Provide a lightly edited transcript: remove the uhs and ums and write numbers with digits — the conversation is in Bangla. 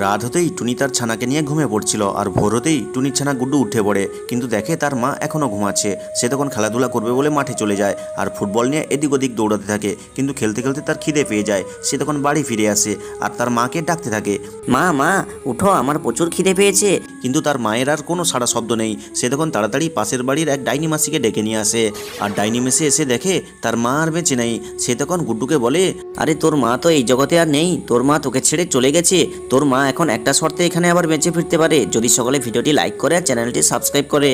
রাত হতেই টুনি তার ছানাকে নিয়ে ঘুমিয়ে পড়ছিল, আর ভোর হতেই টুনির ছানা গুড্ডু উঠে পড়ে, কিন্তু দেখে তার মা এখনও ঘুমাচ্ছে। সে তখন খেলাধুলা করবে বলে মাঠে চলে যায় আর ফুটবল নিয়ে এদিক ওদিক দৌড়াতে থাকে, কিন্তু খেলতে খেলতে তার খিদে পেয়ে যায়। সে তখন বাড়ি ফিরে আসে আর তার মাকে ডাকতে থাকে, মা মা উঠো, আমার প্রচুর খিদে পেয়েছে। কিন্তু তার মায়ের আর কোনো সাড়া শব্দ নেই। সে তখন তাড়াতাড়ি পাশের বাড়ির এক ডাইনি মাসিকে ডেকে নিয়ে আসে, আর ডাইনি মেসে এসে দেখে তার মা আর বেঁচে নেই। সে তখন গুড্ডুকে বলে, আরে তোর মা তো এই জগতে আর নেই, তোর মা তোকে ছেড়ে চলে গেছে। তোর মা এখন একটা শর্তে এখানে আবার বেঁচে ফিরতে পারে, যদি সকলে ভিডিওটি লাইক করে আর চ্যানেলটি সাবস্ক্রাইব করে।